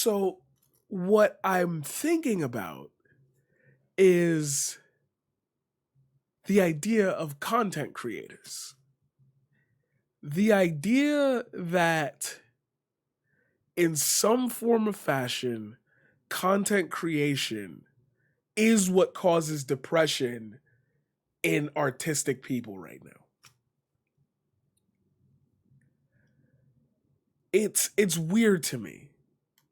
So, what I'm thinking about is the idea of content creators. The idea that in some form of fashion, content creation is what causes depression in artistic people right now. It's weird to me.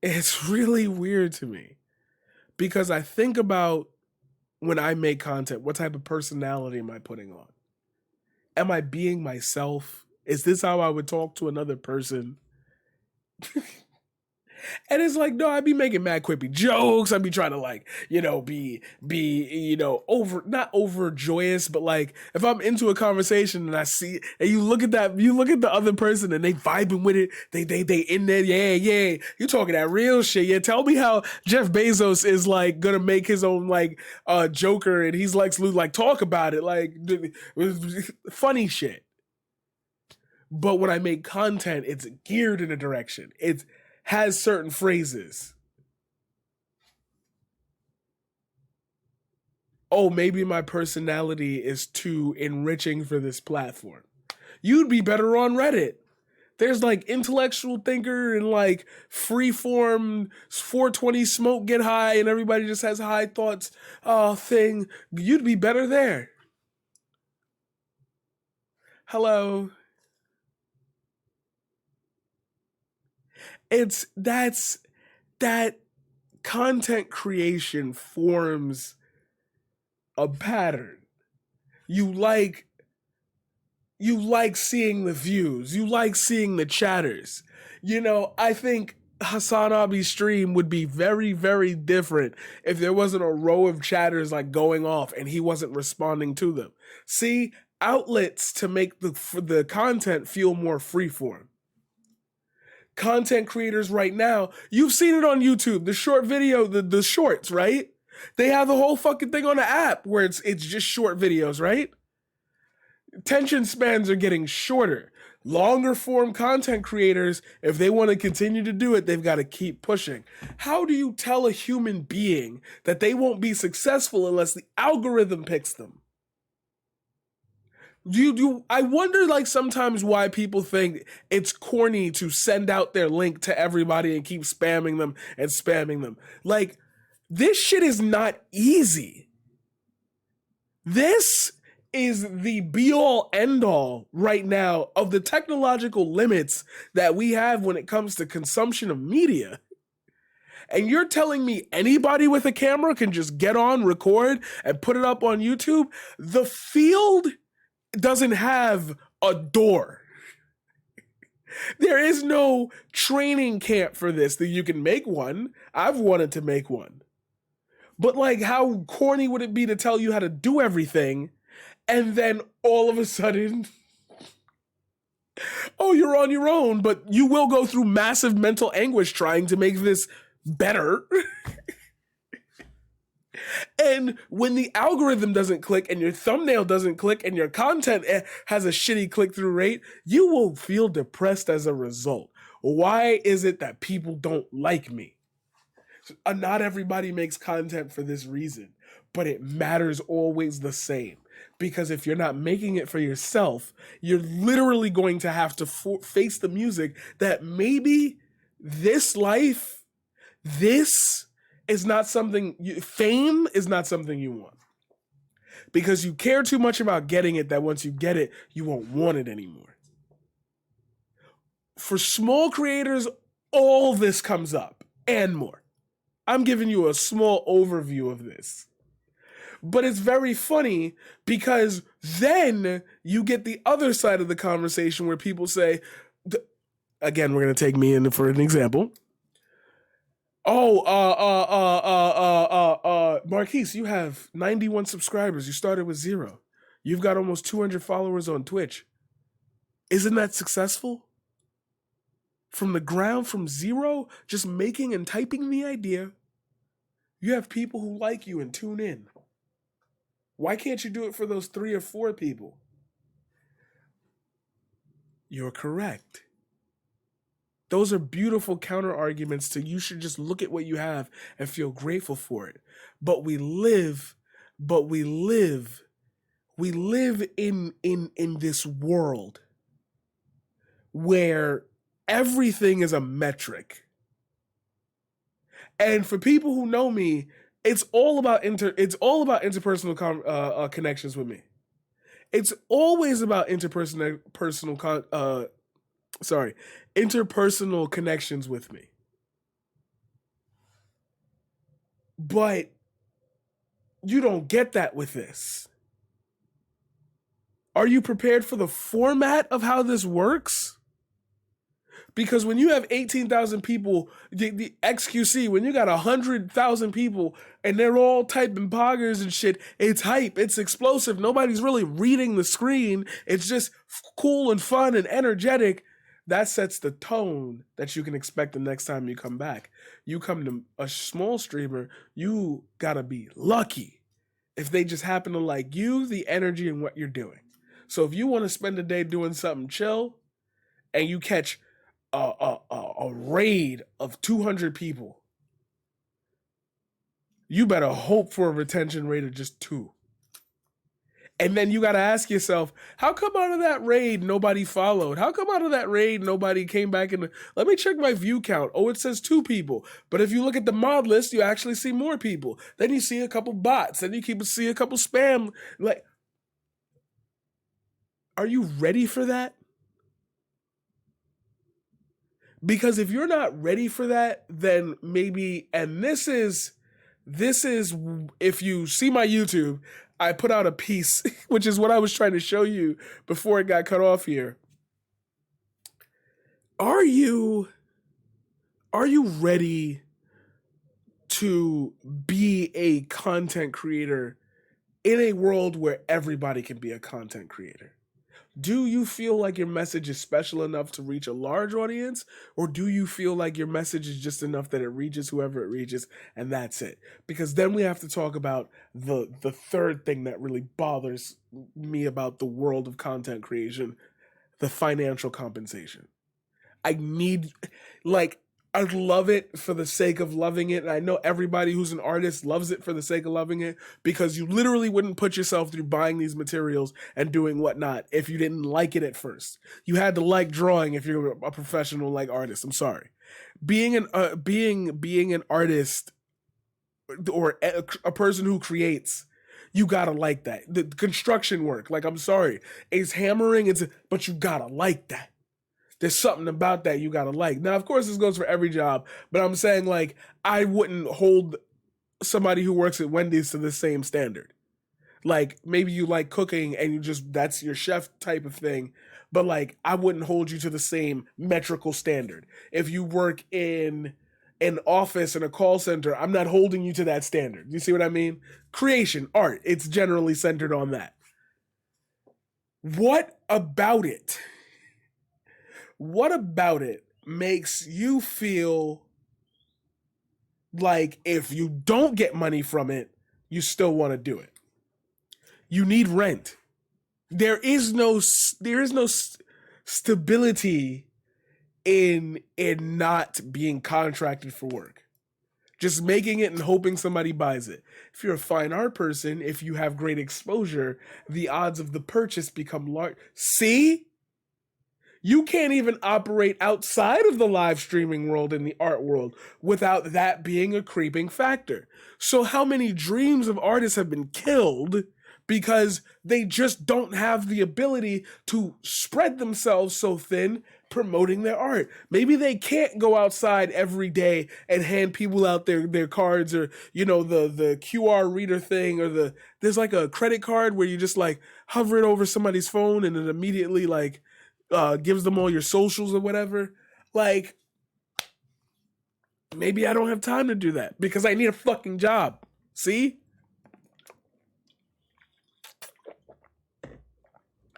It's really weird to me because I think about when I make content, what type of personality am I putting on? Am I being myself? Is this how I would talk to another person? And it's like, no, I'd be making mad quippy jokes. I'd be trying to like, over, not over joyous, but like if I'm into a conversation and I see, and you look at the other person and they vibing with it. They in there. Yeah. You talking that real shit. Yeah. Tell me how Jeff Bezos is like going to make his own like, Joker and he's like talk about it. Like funny shit. But when I make content, it's geared in a direction. It has certain phrases. Oh, maybe my personality is too enriching for this platform. You'd be better on Reddit. There's like intellectual thinker and like freeform 420 smoke get high and everybody just has high thoughts thing. You'd be better there. Hello. That's that content creation forms a pattern. You like seeing the views. You like seeing the chatters. I think Hassan Abi's stream would be very, very different if there wasn't a row of chatters like going off and he wasn't responding to them. See, outlets to make the content feel more freeform. Content creators right now, you've seen it on YouTube, the short video, the shorts, right? They have the whole fucking thing on the app where it's just short videos, right? Attention spans are getting shorter. Longer form content creators, if they want to continue to do it, they've got to keep pushing. How do you tell a human being that they won't be successful unless the algorithm picks them? I wonder like sometimes why people think it's corny to send out their link to everybody and keep spamming them and spamming them. Like, this shit is not easy. This is the be-all, end-all right now of the technological limits that we have when it comes to consumption of media. And you're telling me anybody with a camera can just get on, record, and put it up on YouTube? The field doesn't have a door. There is no training camp for this that you can make one. I've wanted to make one. But like, how corny would it be to tell you how to do everything and then all of a sudden, oh, you're on your own, but you will go through massive mental anguish trying to make this better. And when the algorithm doesn't click and your thumbnail doesn't click and your content has a shitty click-through rate, you will feel depressed as a result. Why is it that people don't like me? Not everybody makes content for this reason, but it matters always the same. Because if you're not making it for yourself, you're literally going to have to face the music that maybe this life, this is not something, fame is not something you want. Because you care too much about getting it that once you get it, you won't want it anymore. For small creators, all this comes up and more. I'm giving you a small overview of this. But it's very funny because then you get the other side of the conversation where people say, again, we're going to take me in for an example. Oh, Marquise, you have 91 subscribers. You started with 0. You've got almost 200 followers on Twitch. Isn't that successful? From the ground, from 0, just making and typing the idea, you have people who like you and tune in. Why can't you do it for those 3 or 4 people? You're correct. Those are beautiful counter arguments to you should just look at what you have and feel grateful for it. But but we live in this world where everything is a metric. And for people who know me, it's all about interpersonal connections with me. It's always about interpersonal connections with me. But you don't get that with this. Are you prepared for the format of how this works? Because when you have 18,000 people, the XQC, when you got 100,000 people and they're all typing poggers and shit, it's hype, it's explosive. Nobody's really reading the screen. It's just cool and fun and energetic. That sets the tone that you can expect the next time you come back. You come to a small streamer, you gotta be lucky if they just happen to like you, the energy, and what you're doing. So if you want to spend a day doing something chill and you catch a raid of 200 people, you better hope for a retention rate of just 2. And then you got to ask yourself, how come out of that raid nobody followed? How come out of that raid nobody came back and let me check my view count. Oh, it says 2 people. But if you look at the mod list, you actually see more people. Then you see a couple bots. Then you see a couple spam. Like, are you ready for that? Because if you're not ready for that, then maybe, and this is, if you see my YouTube, I put out a piece, which is what I was trying to show you before it got cut off here. Are you ready to be a content creator in a world where everybody can be a content creator? Do you feel like your message is special enough to reach a large audience? Or do you feel like your message is just enough that it reaches whoever it reaches and that's it? Because then we have to talk about the third thing that really bothers me about the world of content creation, the financial compensation. I love it for the sake of loving it. And I know everybody who's an artist loves it for the sake of loving it, because you literally wouldn't put yourself through buying these materials and doing whatnot if you didn't like it at first. You had to like drawing if you're a professional like artist. I'm sorry. Being an artist or a person who creates, you gotta like that. The construction work, like, I'm sorry, it's hammering, but you gotta like that. There's something about that you gotta like. Now, of course, this goes for every job, but I'm saying, like, I wouldn't hold somebody who works at Wendy's to the same standard. Like, maybe you like cooking and that's your chef type of thing, but like, I wouldn't hold you to the same metrical standard. If you work in an office in a call center, I'm not holding you to that standard. You see what I mean? Creation, art, it's generally centered on that. What about it makes you feel like if you don't get money from it, you still want to do it? You need rent. There is no stability in not being contracted for work. Just making it and hoping somebody buys it. If you're a fine art person, if you have great exposure, the odds of the purchase become large. See? You can't even operate outside of the live streaming world in the art world without that being a creeping factor. So how many dreams of artists have been killed because they just don't have the ability to spread themselves so thin promoting their art? Maybe they can't go outside every day and hand people out their cards, or, you know, the QR reader thing, or there's like a credit card where you just like hover it over somebody's phone and it immediately like gives them all your socials or whatever. Like, maybe I don't have time to do that because I need a fucking job. See?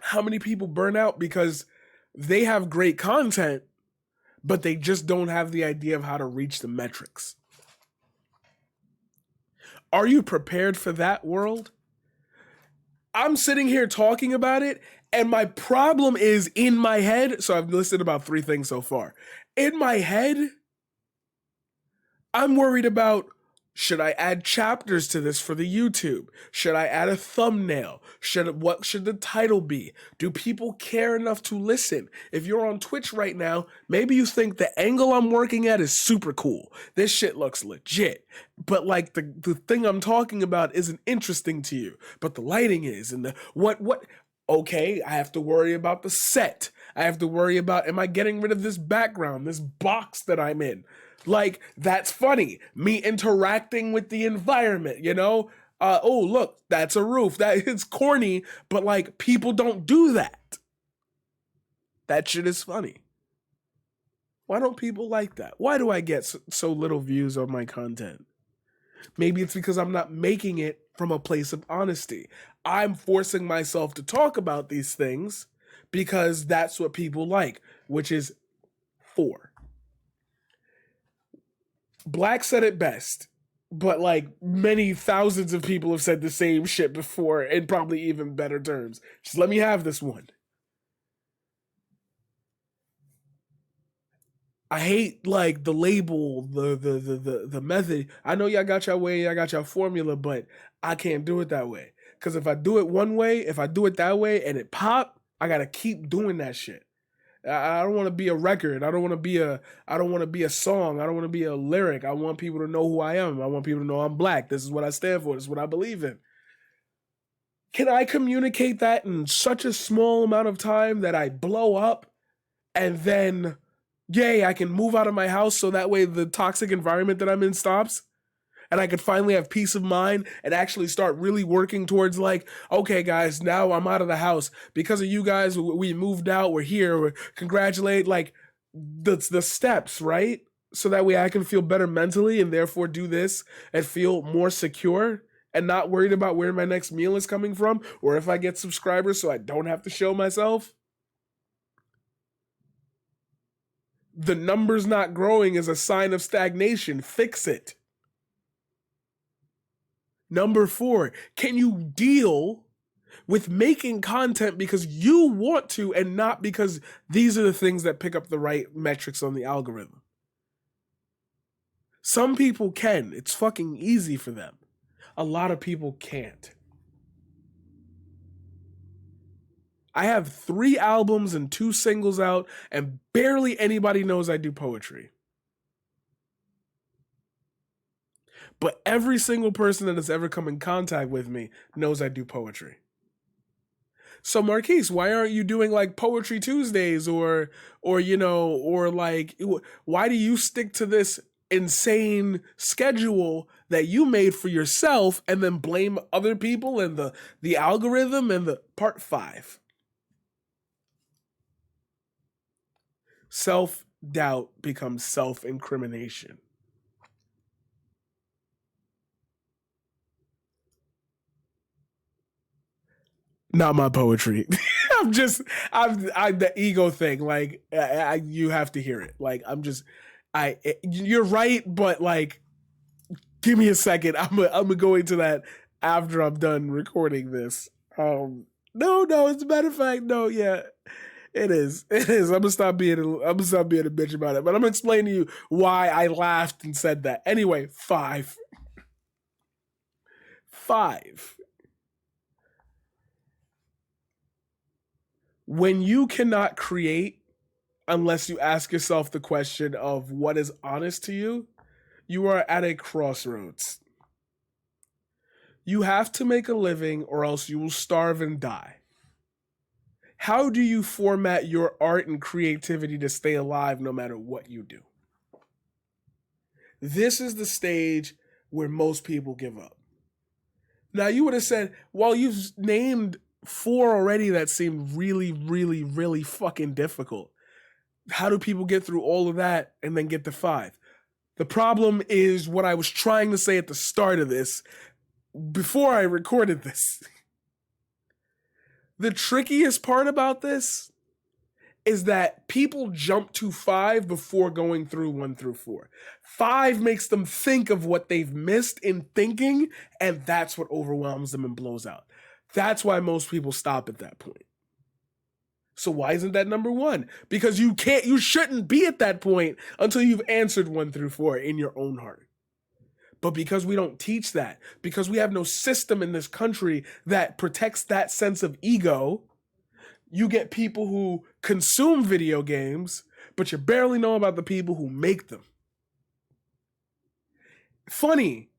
How many people burn out because they have great content, but they just don't have the idea of how to reach the metrics? Are you prepared for that world? I'm sitting here talking about it, and my problem is in my head. So I've listed about 3 things so far. In my head, I'm worried about, should I add chapters to this for the YouTube? Should I add a thumbnail? What should the title be? Do people care enough to listen? If you're on Twitch right now, maybe you think the angle I'm working at is super cool. This shit looks legit. But like the thing I'm talking about isn't interesting to you. But the lighting is, and the what okay, I have to worry about the set. I have to worry about, am I getting rid of this background, this box that I'm in? Like, that's funny. Me interacting with the environment, you know? Oh, look, that's a roof. That it's corny, but like, people don't do that. That shit is funny. Why don't people like that? Why do I get so little views on my content? Maybe it's because I'm not making it from a place of honesty. I'm forcing myself to talk about these things because that's what people like, which is 4. Black said it best, but like many thousands of people have said the same shit before in probably even better terms. Just let me have this one. I hate like the label, the method. I know y'all got y'all way, y'all got y'all formula, but I can't do it that way. Cause if I do it one way, if I do it that way and it pop, I gotta keep doing that shit. I don't want to be a record. I don't want to be a song. I don't want to be a lyric. I want people to know who I am. I want people to know I'm black. This is what I stand for. This is what I believe in. Can I communicate that in such a small amount of time that I blow up and then, yay, I can move out of my house so that way the toxic environment that I'm in stops? And I could finally have peace of mind and actually start really working towards like, okay, guys, now I'm out of the house. Because of you guys, we moved out, we're here, congratulate, like, the steps, right? So that way I can feel better mentally and therefore do this and feel more secure and not worried about where my next meal is coming from or if I get subscribers so I don't have to show myself. The numbers not growing is a sign of stagnation. Fix it. Number 4, can you deal with making content because you want to and not because these are the things that pick up the right metrics on the algorithm? Some people can. It's fucking easy for them. A lot of people can't. I have 3 albums and 2 singles out, and barely anybody knows I do poetry. But every single person that has ever come in contact with me knows I do poetry. So Marquise, why aren't you doing like Poetry Tuesdays or you know, or like, why do you stick to this insane schedule that you made for yourself and then blame other people and the algorithm and the part 5? Self-doubt becomes self-incrimination. Not my poetry. I'm the ego thing. Like, you have to hear it. Like, you're right, but like, give me a second. I'm gonna go into that after I'm done recording this. No, as a matter of fact, no, yeah, it is. I'm gonna stop being a bitch about it. But I'm gonna explain to you why I laughed and said that. Anyway, 5. When you cannot create unless you ask yourself the question of what is honest to you, you are at a crossroads. You have to make a living or else you will starve and die. How do you format your art and creativity to stay alive no matter what you do? This is the stage where most people give up. Now, you would have said, well, you've named 4 already that seem really, really, really fucking difficult. How do people get through all of that and then get to 5? The problem is what I was trying to say at the start of this, before I recorded this. The trickiest part about this is that people jump to 5 before going through 1 through 4. 5 makes them think of what they've missed in thinking, and that's what overwhelms them and blows out. That's why most people stop at that point. So why isn't that number one? Because you shouldn't be at that point until you've answered 1 through 4 in your own heart. But because we don't teach that, because we have no system in this country that protects that sense of ego, you get people who consume video games, but you barely know about the people who make them. Funny,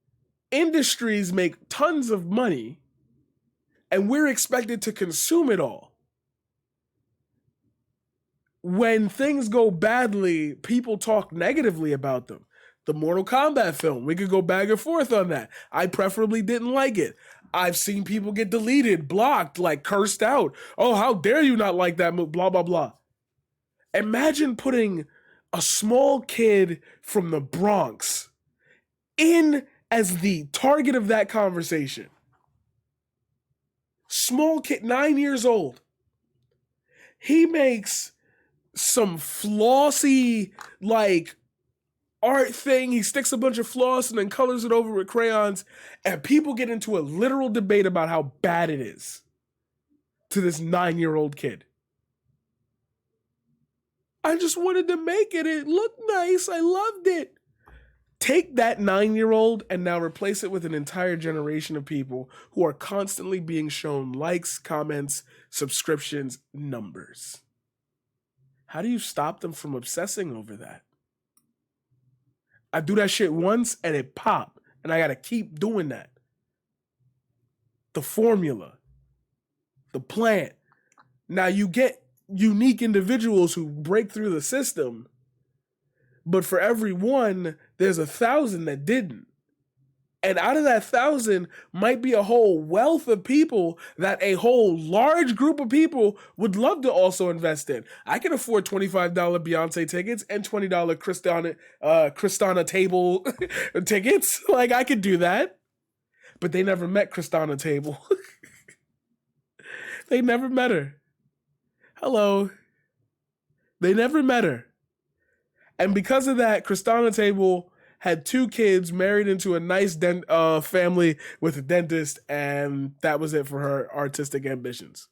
industries make tons of money, and we're expected to consume it all. When things go badly, people talk negatively about them. The Mortal Kombat film, we could go back and forth on that. I preferably didn't like it. I've seen people get deleted, blocked, like cursed out. Oh, how dare you not like that movie, blah, blah, blah. Imagine putting a small kid from the Bronx in as the target of that conversation. Small kid, 9 years old. He makes some flossy, like, art thing. He sticks a bunch of floss and then colors it over with crayons, and people get into a literal debate about how bad it is to this 9-year-old kid. I just wanted to make it. It looked nice. I loved it. Take that 9-year-old and now replace it with an entire generation of people who are constantly being shown likes, comments, subscriptions, numbers. How do you stop them from obsessing over that? I do that shit once and it pop, and I gotta keep doing that. The formula, the plant. Now you get unique individuals who break through the system, but for every one, there's 1,000 that didn't. And out of that 1,000 might be a whole wealth of people that a whole large group of people would love to also invest in. I can afford $25 Beyonce tickets and $20 Kristana Table tickets. Like, I could do that. But they never met Kristana Table. They never met her. Hello. They never met her. And because of that, Kristana Table had 2 kids, married into a nice family with a dentist, and that was it for her artistic ambitions.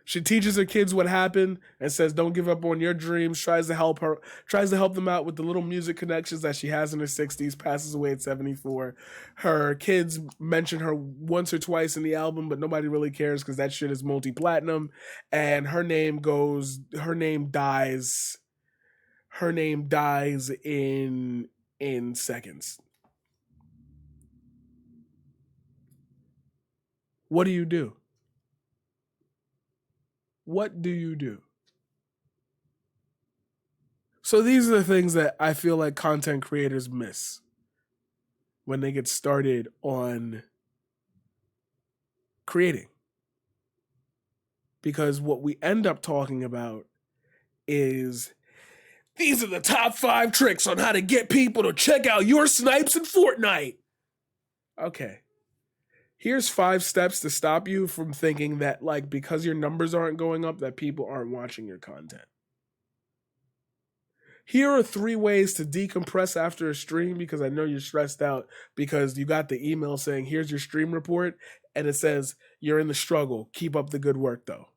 She teaches her kids what happened and says, don't give up on your dreams, tries to help them out with the little music connections that she has in her 60s, passes away at 74. Her kids mention her once or twice in the album, but nobody really cares because that shit is multi-platinum, and her name dies in seconds. What do you do? What do you do? So these are the things that I feel like content creators miss when they get started on creating. Because what we end up talking about is, these are the top 5 tricks on how to get people to check out your snipes in Fortnite. Okay. Here's 5 steps to stop you from thinking that, like, because your numbers aren't going up, that people aren't watching your content. Here are 3 ways to decompress after a stream, because I know you're stressed out because you got the email saying, here's your stream report, and it says, you're in the struggle. Keep up the good work, though.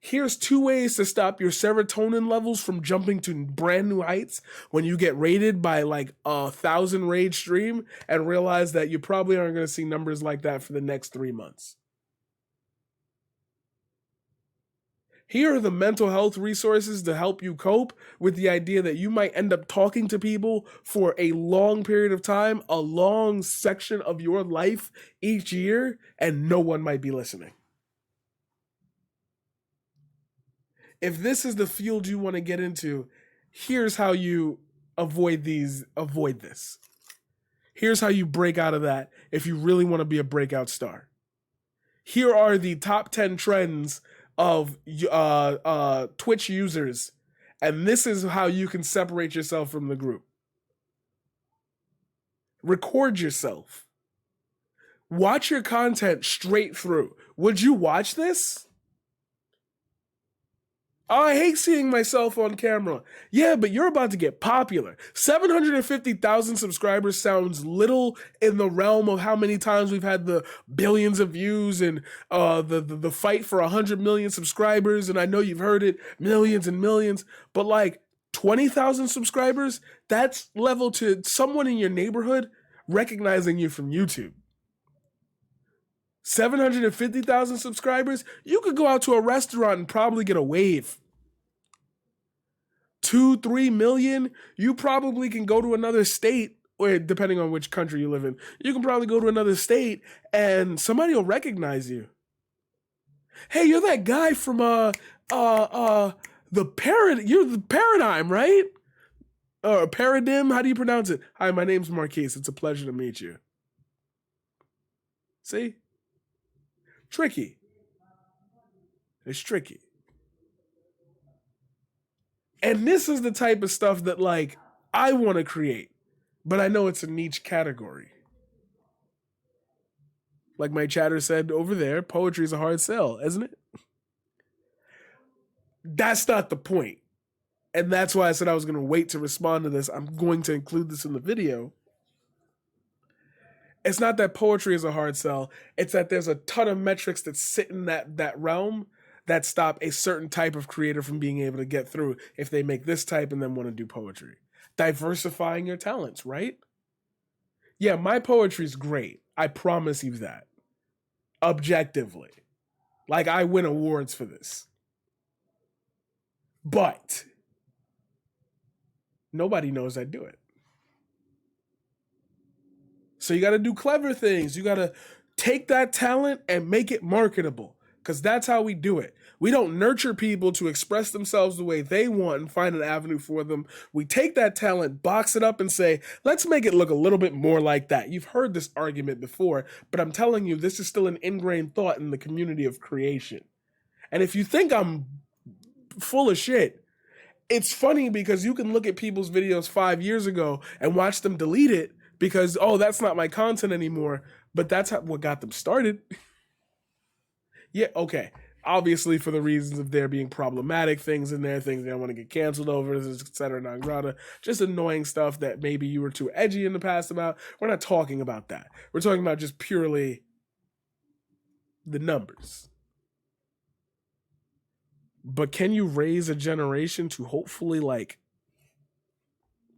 Here's 2 ways to stop your serotonin levels from jumping to brand new heights when you get rated by like 1,000 raid stream and realize that you probably aren't going to see numbers like that for the next 3 months. Here are the mental health resources to help you cope with the idea that you might end up talking to people for a long period of time, a long section of your life each year, and no one might be listening. If this is the field you want to get into, here's how you avoid this. Here's how you break out of that if you really want to be a breakout star. Here are the top 10 trends of Twitch users, and this is how you can separate yourself from the group. Record yourself. Watch your content straight through. Would you watch this? Oh, I hate seeing myself on camera. Yeah, but you're about to get popular. 750,000 subscribers sounds little in the realm of how many times we've had the billions of views and the fight for 100 million subscribers. And I know you've heard it millions and millions, but like 20,000 subscribers, that's level to someone in your neighborhood recognizing you from YouTube. 750,000 subscribers, you could go out to a restaurant and probably get a wave. 2-3 million, you probably can go to another state, or depending on which country you live in, you can probably go to another state and somebody will recognize you. Hey, you're that guy from you're the Paradigm, right? Or Paradigm, how do you pronounce it? Hi, my name's Marquise. It's a pleasure to meet you. See? Tricky. It's tricky. And this is the type of stuff that, like, I want to create, but I know it's a niche category. Like my chatter said over there, poetry is a hard sell, isn't it? That's not the point. And that's why I said I was going to wait to respond to this. I'm going to include this in the video. It's not that poetry is a hard sell. It's that there's a ton of metrics that sit in that realm that stop a certain type of creator from being able to get through if they make this type and then want to do poetry. Diversifying your talents, right? Yeah, my poetry is great. I promise you that. Objectively. Like, I win awards for this. But nobody knows I do it. So you got to do clever things. You got to take that talent and make it marketable, because that's how we do it. We don't nurture people to express themselves the way they want and find an avenue for them. We take that talent, box it up, and say, let's make it look a little bit more like that. You've heard this argument before, but I'm telling you, this is still an ingrained thought in the community of creation. And if you think I'm full of shit, it's funny because you can look at people's videos 5 years ago and watch them delete it because, oh, that's not my content anymore. But that's what got them started. Yeah, okay. Obviously, for the reasons of there being problematic things in there, things they don't want to get canceled over, etc. non grata, just annoying stuff that maybe you were too edgy in the past about. We're not talking about that. We're talking about just purely the numbers. But can you raise a generation to hopefully, like,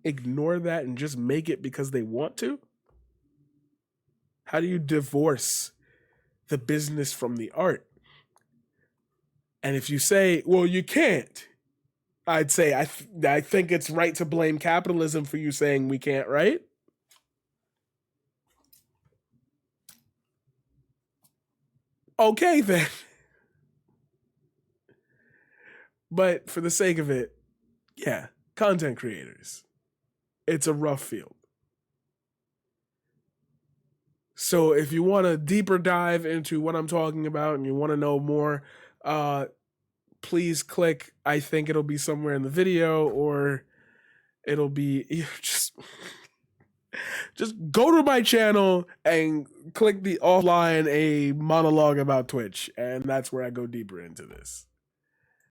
ignore that and just make it because they want to? How do you divorce the business from the art? And if you say, well, you can't, I'd say I think it's right to blame capitalism for you saying we can't, right? Okay, then. But for the sake of it, yeah, content creators. It's a rough field. So if you want a deeper dive into what I'm talking about and you want to know more, please click. I think it'll be somewhere in the video, or it'll be just go to my channel and click the offline a monologue about Twitch, and that's where I go deeper into this.